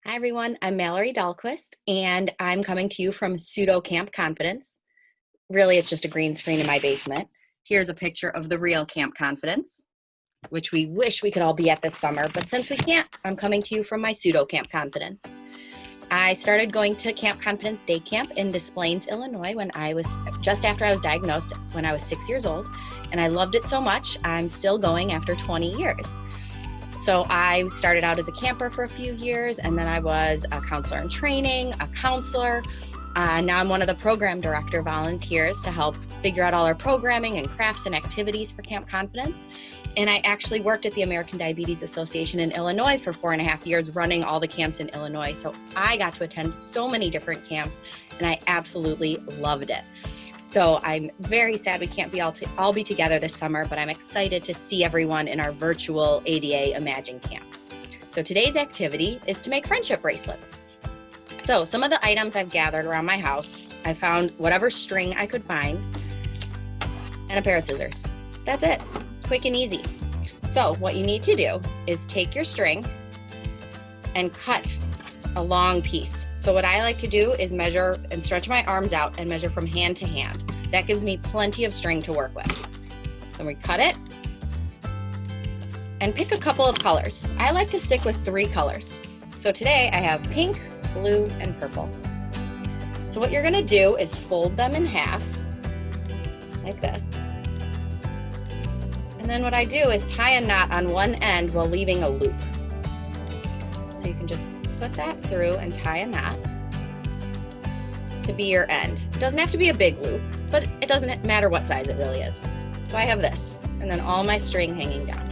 Hi everyone, I'm Mallory Dahlquist and I'm coming to you from Pseudo Camp Confidence. Really, it's just a green screen in my basement. Here's a picture of the real Camp Confidence, which we wish we could all be at this summer, but since we can't, I'm coming to you from my Pseudo Camp Confidence. I started going to Camp Confidence Day Camp in Des Plaines, Illinois when I was just after I was diagnosed when I was 6 years old, and I loved it so much, I'm still going after 20 years. So I started out as a camper for a few years, and then I was a counselor in training, a counselor. Now I'm one of the program director volunteers to help figure out all our programming and crafts and activities for Camp Confidence. And I actually worked at the American Diabetes Association in Illinois for 4.5 years, running all the camps in Illinois. So I got to attend so many different camps, and I absolutely loved it. So I'm very sad we can't all be together this summer, but I'm excited to see everyone in our virtual ADA Imagine Camp. So today's activity is to make friendship bracelets. So some of the items I've gathered around my house, I found whatever string I could find and a pair of scissors. That's it, quick and easy. So what you need to do is take your string and cut a long piece. So what I like to do is measure and stretch my arms out and measure from hand to hand. That gives me plenty of string to work with. Then we cut it and pick a couple of colors. I like to stick with 3 colors. So today I have pink, blue, and purple. So what you're gonna do is fold them in half, like this. And then what I do is tie a knot on one end while leaving a loop. So you can just put that through and tie a knot to be your end. It doesn't have to be a big loop, but it doesn't matter what size it really is. So I have this, and then all my string hanging down.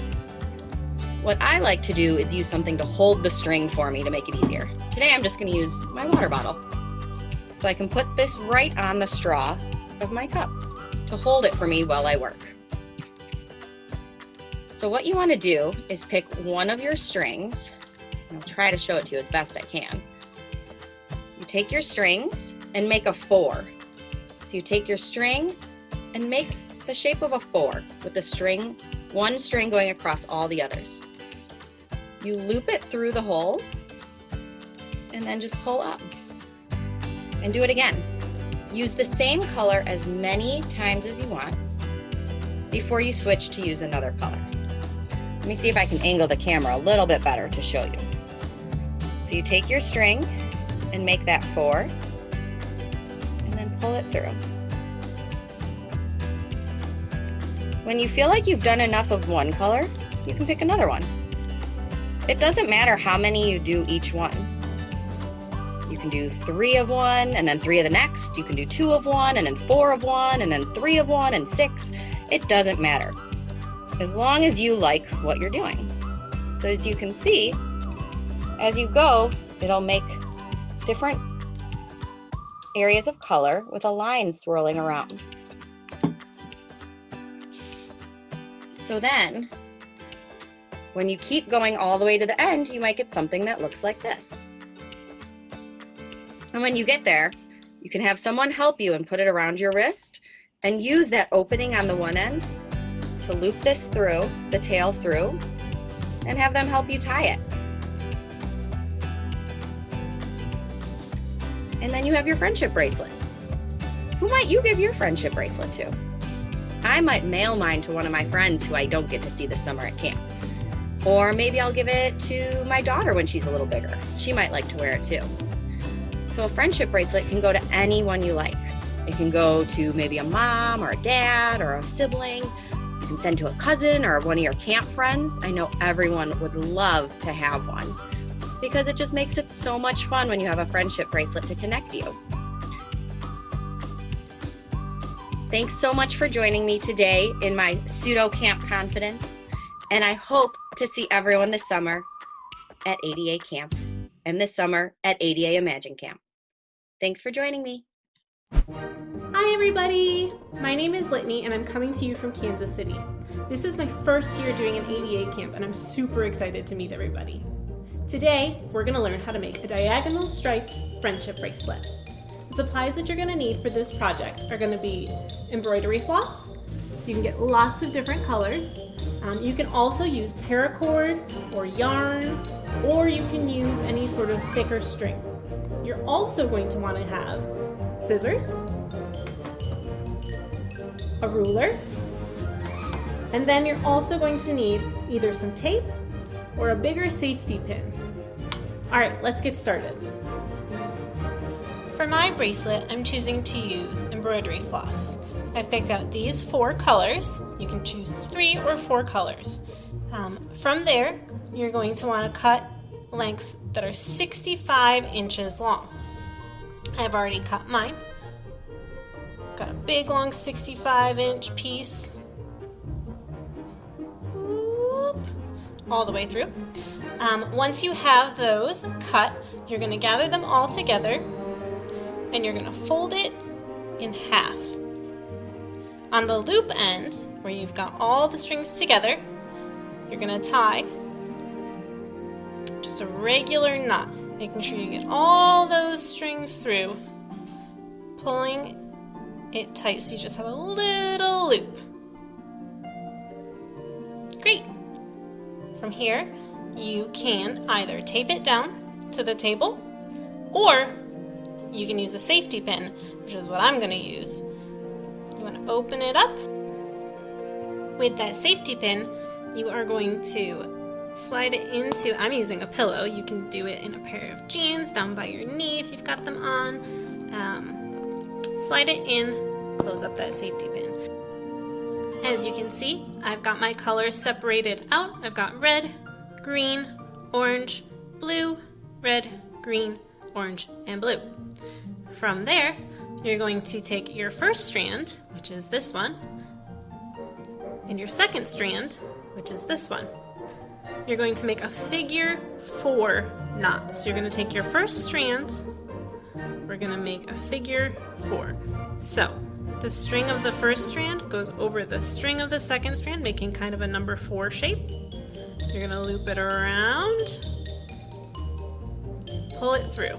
What I like to do is use something to hold the string for me to make it easier. Today I'm just gonna use my water bottle. So I can put this right on the straw of my cup to hold it for me while I work. So what you wanna do is pick one of your strings. I'll try to show it to you as best I can. You take your strings and make a 4. So you take your string and make the shape of a 4 with the string, one string going across all the others. You loop it through the hole and then just pull up. And do it again. Use the same color as many times as you want before you switch to use another color. Let me see if I can angle the camera a little bit better to show you. So you take your string and make that 4 and then pull it through. When you feel like you've done enough of one color, you can pick another one. It doesn't matter how many you do each one. You can do 3 of one and then 3 of the next. You can do 2 of one and then 4 of one and then 3 of one and 6. It doesn't matter, as long as you like what you're doing. So as you can see, as you go, it'll make different areas of color with a line swirling around. So then, when you keep going all the way to the end, you might get something that looks like this. And when you get there, you can have someone help you and put it around your wrist and use that opening on the one end to loop this through, the tail through, and have them help you tie it. And then you have your friendship bracelet. Who might you give your friendship bracelet to? I might mail mine to one of my friends who I don't get to see this summer at camp. Or maybe I'll give it to my daughter when she's a little bigger. She might like to wear it too. So a friendship bracelet can go to anyone you like. It can go to maybe a mom or a dad or a sibling. You can send to a cousin or one of your camp friends. I know everyone would love to have one, because it just makes it so much fun when you have a friendship bracelet to connect you. Thanks so much for joining me today in my Pseudo Camp Confidence, and I hope to see everyone this summer at ADA Camp and this summer at ADA Imagine Camp. Thanks for joining me. Hi everybody! My name is Litany and I'm coming to you from Kansas City. This is my first year doing an ADA camp and I'm super excited to meet everybody. Today, we're going to learn how to make a diagonal striped friendship bracelet. The supplies that you're going to need for this project are going to be embroidery floss. You can get lots of different colors. You can also use paracord or yarn, or you can use any sort of thicker string. You're also going to want to have scissors, a ruler, and then you're also going to need either some tape or a bigger safety pin. All right, let's get started. For my bracelet, I'm choosing to use embroidery floss. I've picked out these 4 colors. You can choose 3 or 4 colors. From there, you're going to want to cut lengths that are 65 inches long. I've already cut mine. Got a big long 65-inch piece. Whoop, all the way through. Once you have those cut, you're going to gather them all together and you're going to fold it in half. On the loop end, where you've got all the strings together, you're going to tie just a regular knot, making sure you get all those strings through, pulling it tight so you just have a little loop. Great. From here, you can either tape it down to the table, or you can use a safety pin, which is what I'm going to use. You want to open it up. With that safety pin, you are going to slide it into, I'm using a pillow. You can do it in a pair of jeans down by your knee if you've got them on. Slide it in, close up that safety pin. As you can see, I've got my colors separated out. I've got red, green, orange, blue, red, green, orange, and blue. From there, you're going to take your first strand, which is this one, and your second strand, which is this one. You're going to make a figure 4 knot. So you're going to take your first strand, we're going to make a figure 4. So the string of the first strand goes over the string of the second strand, making kind of a number 4 shape. You're going to loop it around, pull it through,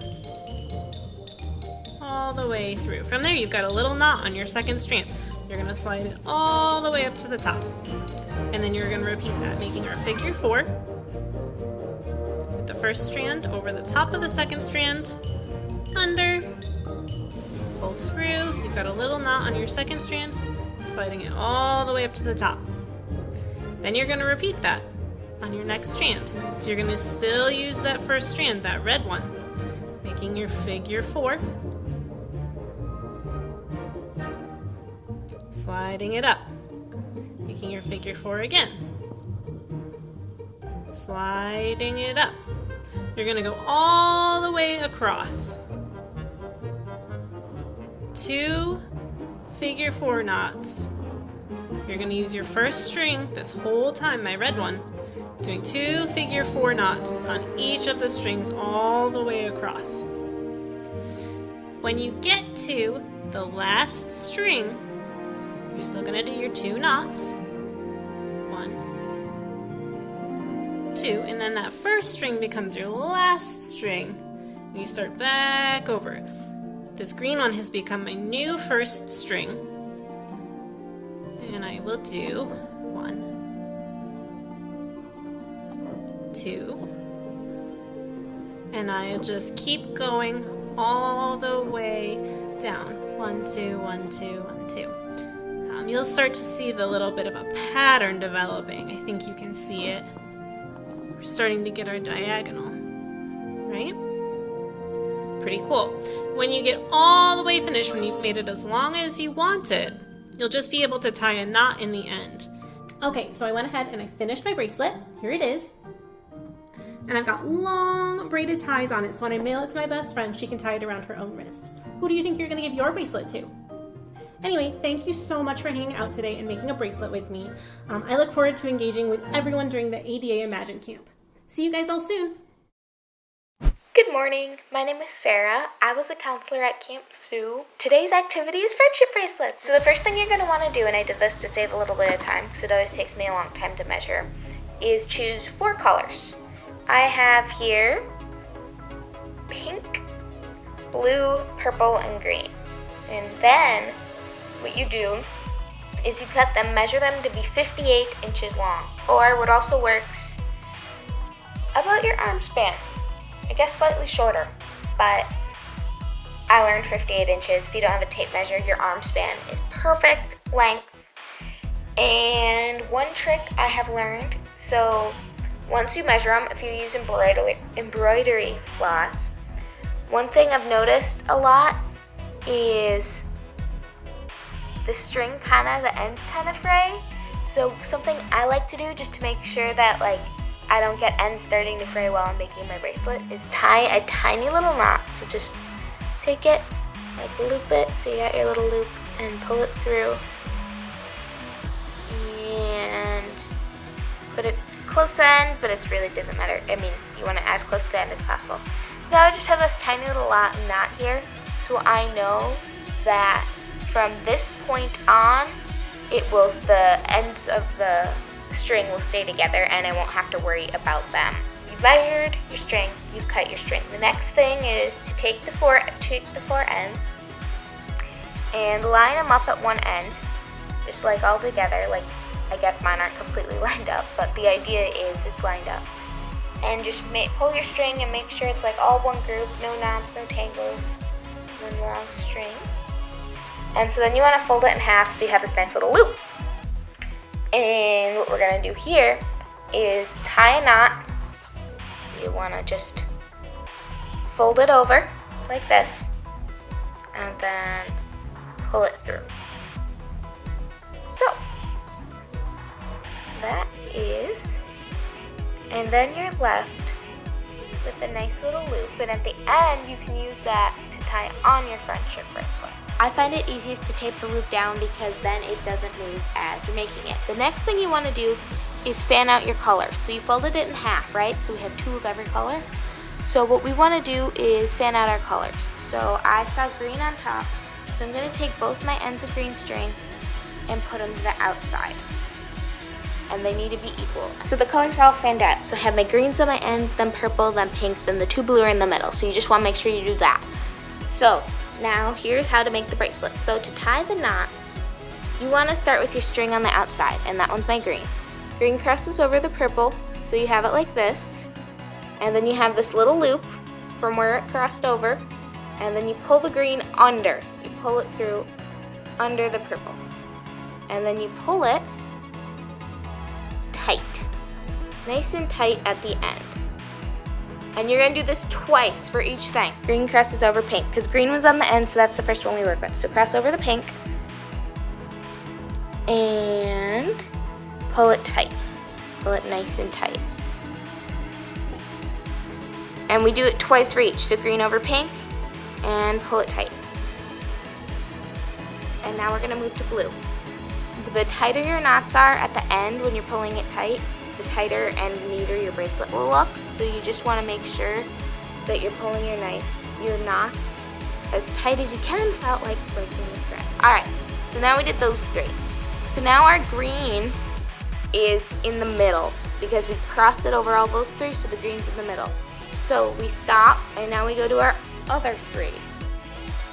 all the way through. From there, you've got a little knot on your second strand. You're going to slide it all the way up to the top. And then you're going to repeat that, making our figure 4 with the first strand over the top of the second strand, under, pull through, so you've got a little knot on your second strand, sliding it all the way up to the top. Then you're going to repeat that on your next strand. So you're going to still use that first strand, that red one, making your figure 4, sliding it up, making your figure 4 again, sliding it up. You're going to go all the way across. 2 figure 4 knots. You're going to use your first string this whole time, my red one, doing 2 figure 4 knots on each of the strings all the way across. When you get to the last string, you're still going to do your 2 knots. 1, 2, and then that first string becomes your last string. And you start back over. This green one has become my new first string. And I will do 1, 2, and I'll just keep going all the way down. 1, 2, 1, 2, 1, 2. You'll start to see the little bit of a pattern developing. I think you can see it. We're starting to get our diagonal, right? Pretty cool. When you get all the way finished, when you've made it as long as you want it, you'll just be able to tie a knot in the end. Okay, so I went ahead and I finished my bracelet. Here it is. And I've got long braided ties on it, so when I mail it to my best friend, she can tie it around her own wrist. Who do you think you're going to give your bracelet to? Anyway, thank you so much for hanging out today and making a bracelet with me. I look forward to engaging with everyone during the ADA Imagine Camp. See you guys all soon. Good morning. My name is Sarah. I was a counselor at Camp Sioux. Today's activity is friendship bracelets. So the first thing you're going to want to do, and I did this to save a little bit of time because it always takes me a long time to measure, is choose 4 colors. I have here pink, blue, purple, and green. And then what you do is you cut them, measure them to be 58 inches long. Or what also works, about your arm span. I guess slightly shorter, but I learned 58 inches. If you don't have a tape measure, your arm span is perfect length. And one trick I have learned, so once you measure them, if you use embroidery floss, one thing I've noticed a lot is the string the ends kind of fray. So something I like to do just to make sure that like I don't get ends starting to fray while I'm making my bracelet is tie a tiny little knot. So just take it, like loop it, so you got your little loop, and pull it through. And put it close to the end, but it really doesn't matter. I mean, you want it as close to the end as possible. Now I just have this tiny little knot here, so I know that from this point on, the ends of the string will stay together and I won't have to worry about them. You've measured your string, you've cut your string. The next thing is to take the four ends and line them up at one end, just like all together. Like, I guess mine aren't completely lined up, but the idea is it's lined up. And just pull your string and make sure it's like all one group, no knots, no tangles, one long string. And so then you want to fold it in half so you have this nice little loop. And what we're going to do here is tie a knot. You want to just fold it over like this and then pull it through. So that is, and then you're left with a nice little loop, and at the end you can use that to tie on your friendship bracelet. I find it easiest to tape the loop down because then it doesn't move as you're making it. The next thing you want to do is fan out your colors. So you folded it in half, right? So we have 2 of every color. So what we want to do is fan out our colors. So I saw green on top, so I'm going to take both my ends of green string and put them to the outside. And they need to be equal. So the colors are all fanned out. So I have my greens on my ends, then purple, then pink, then the 2 blue are in the middle. So you just want to make sure you do that. So now here's how to make the bracelet. So to tie the knots, you want to start with your string on the outside, and that one's my green. Green crosses over the purple, so you have it like this. And then you have this little loop from where it crossed over, and then you pull the green under. You pull it through under the purple. And then you pull it tight, nice and tight at the end. And you're going to do this twice for each thing. Green crosses over pink, because green was on the end, so that's the first one we work with. So cross over the pink, and pull it tight. Pull it nice and tight. And we do it twice for each, so green over pink, and pull it tight. And now we're going to move to blue. The tighter your knots are at the end when you're pulling it tight, the tighter and neater your bracelet will look. So you just want to make sure that you're pulling your knots as tight as you can without like breaking the thread. Alright, so now we did those 3. So now our green is in the middle because we crossed it over all those 3, so the green's in the middle. So we stop, and now we go to our other 3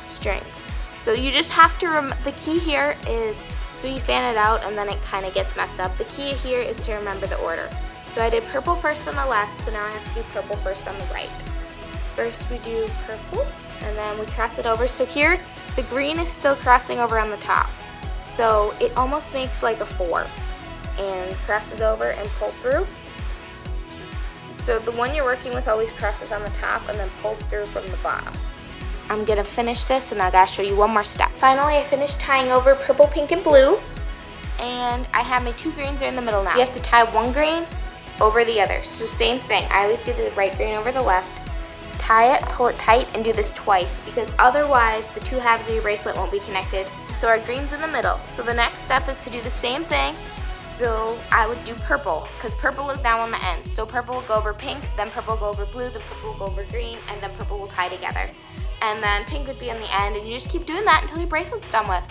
strings. So you just have to, the key here is, so you fan it out and then it kind of gets messed up. The key here is to remember the order. So I did purple first on the left, so now I have to do purple first on the right. First we do purple, and then we cross it over. So here, the green is still crossing over on the top. So it almost makes like a 4. And crosses over and pull through. So the one you're working with always crosses on the top and then pulls through from the bottom. I'm gonna finish this and I gotta show you one more step. Finally, I finished tying over purple, pink, and blue. And I have my 2 greens are in the middle now. So you have to tie one green over the other. So same thing, I always do the right green over the left. Tie it, pull it tight, and do this twice because otherwise the 2 halves of your bracelet won't be connected. So our green's in the middle. So the next step is to do the same thing. So I would do purple, because purple is now on the end. So purple will go over pink, then purple will go over blue, then purple will go over green, and then purple will tie together. And then pink would be on the end, and you just keep doing that until your bracelet's done with.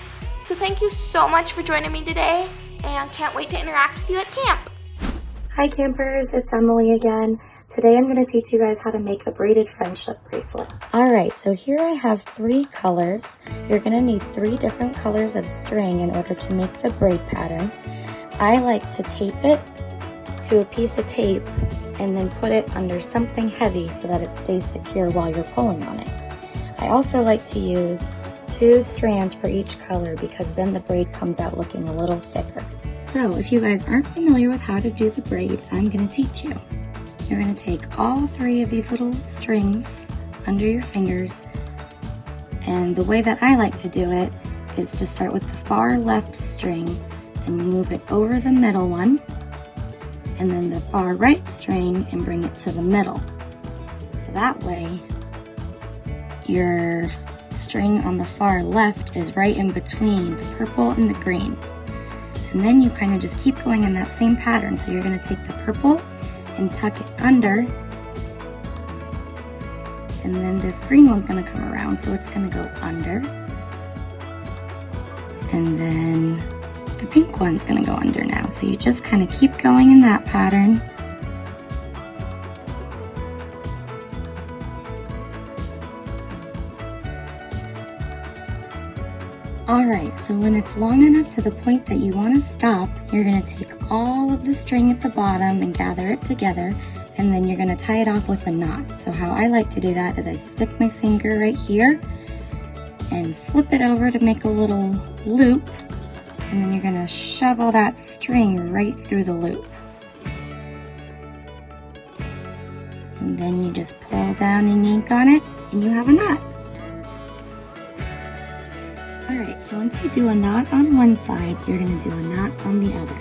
So thank you so much for joining me today, and can't wait to interact with you at camp. Hi campers, it's Emily again. Today I'm going to teach you guys how to make a braided friendship bracelet. Alright, so here I have 3 colors. You're going to need 3 different colors of string in order to make the braid pattern. I like to tape it to a piece of tape and then put it under something heavy so that it stays secure while you're pulling on it. I also like to use 2 strands for each color because then the braid comes out looking a little thicker. So if you guys aren't familiar with how to do the braid, I'm going to teach you. You're going to take all 3 of these little strings under your fingers, and the way that I like to do it is to start with the far left string and move it over the middle one, and then the far right string and bring it to the middle. So that way your string on the far left is right in between the purple and the green. And then you kind of just keep going in that same pattern. So you're going to take the purple and tuck it under, and then this green one's going to come around, so it's going to go under, and then the pink one's going to go under now. So you just kind of keep going in that pattern. Alright, so when it's long enough to the point that you want to stop, you're going to take all of the string at the bottom and gather it together, and then you're going to tie it off with a knot. So how I like to do that is I stick my finger right here and flip it over to make a little loop, and then you're going to shove all that string right through the loop. And then you just pull down and yank on it, and you have a knot. Alright, so once you do a knot on one side, you're going to do a knot on the other.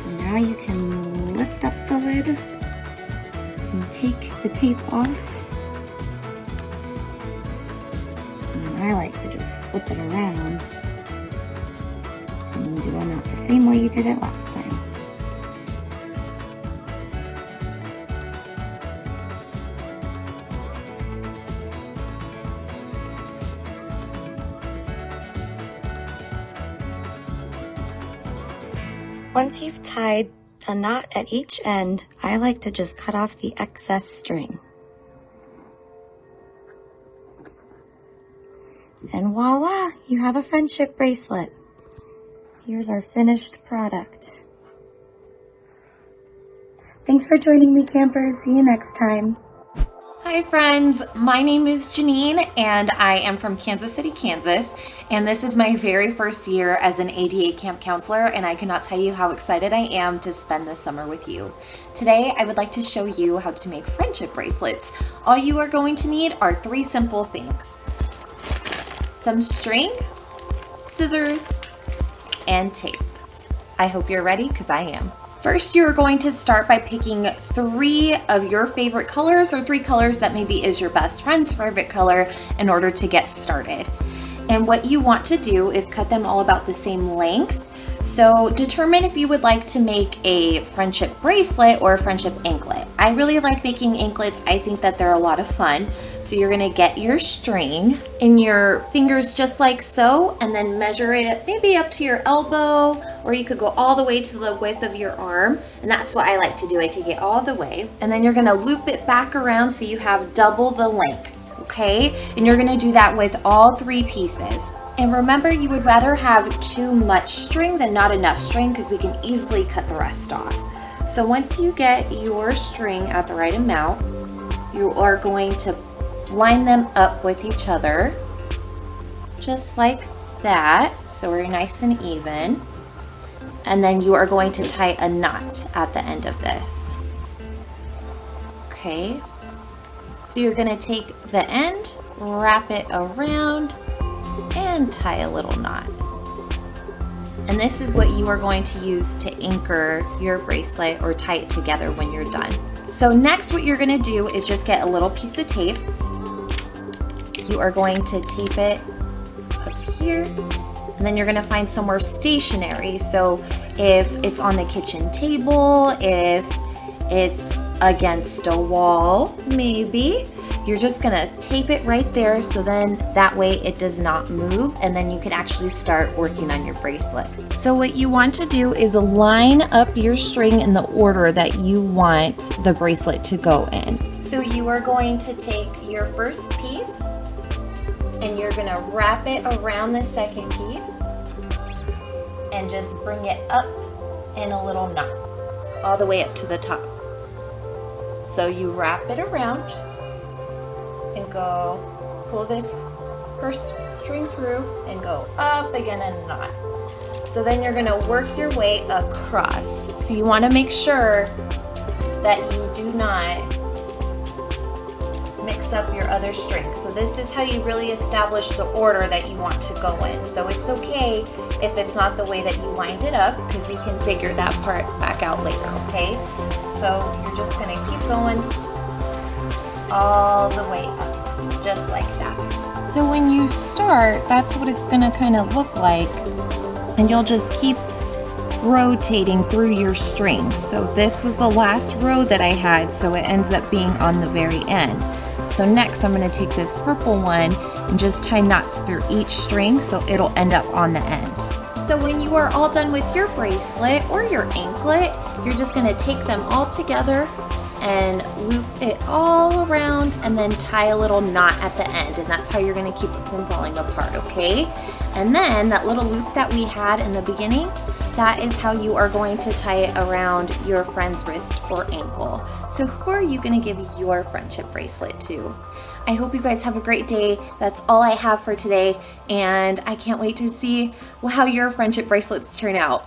So now you can lift up the lid and take the tape off. And I like to just flip it around and do a knot the same way you did it last time. Once you've tied a knot at each end, I like to just cut off the excess string. And voila, you have a friendship bracelet. Here's our finished product. Thanks for joining me, campers. See you next time. Hi friends, my name is Janine and I am from Kansas City, Kansas, and this is my very first year as an ADA camp counselor, and I cannot tell you how excited I am to spend this summer with you. Today I would like to show you how to make friendship bracelets. All you are going to need are 3 simple things: some string, scissors, and tape. I hope you're ready because I am. First, you're going to start by picking 3 of your favorite colors, or 3 colors that maybe is your best friend's favorite color, in order to get started. And what you want to do is cut them all about the same length. So determine if you would like to make a friendship bracelet or a friendship anklet. I really like making anklets. I think that they're a lot of fun. So you're gonna get your string in your fingers just like so, and then measure it maybe up to your elbow, or you could go all the way to the width of your arm. And that's what I like to do. I take it all the way. And then you're gonna loop it back around so you have double the length, okay? And you're gonna do that with all 3 pieces. And remember, you would rather have too much string than not enough string, because we can easily cut the rest off. So once you get your string at the right amount, you are going to line them up with each other, just like that, so we're nice and even. And then you are going to tie a knot at the end of this. Okay, so you're gonna take the end, wrap it around, and tie a little knot. And this is what you are going to use to anchor your bracelet or tie it together when you're done. So next, what you're gonna do is just get a little piece of tape. You are going to tape it up here, and then you're gonna find somewhere stationary. So if it's on the kitchen table, if it's against a wall, maybe, you're just gonna tape it right there so then that way it does not move, and then you can actually start working on your bracelet. So what you want to do is line up your string in the order that you want the bracelet to go in. So you are going to take your first piece and you're gonna wrap it around the second piece and just bring it up in a little knot all the way up to the top. So you wrap it around and go pull this first string through and go up again in a knot. So then you're gonna work your way across. So you wanna make sure that you do not mix up your other strings. So this is how you really establish the order that you want to go in. So it's okay if it's not the way that you lined it up, because you can figure that part back out later, okay? So you're just gonna keep going all the way up, just like that. So when you start, that's what it's gonna kind of look like, and you'll just keep rotating through your strings. So this was the last row that I had, so it ends up being on the very end. So next I'm going to take this purple one and just tie knots through each string so it'll end up on the end. So when you are all done with your bracelet or your anklet, you're just going to take them all together and loop it all around and then tie a little knot at the end, and that's how you're going to keep it from falling apart, okay? And then that little loop that we had in the beginning, that is how you are going to tie it around your friend's wrist or ankle. So who are you going to give your friendship bracelet to? I hope you guys have a great day. That's all I have for today, and I can't wait to see how your friendship bracelets turn out.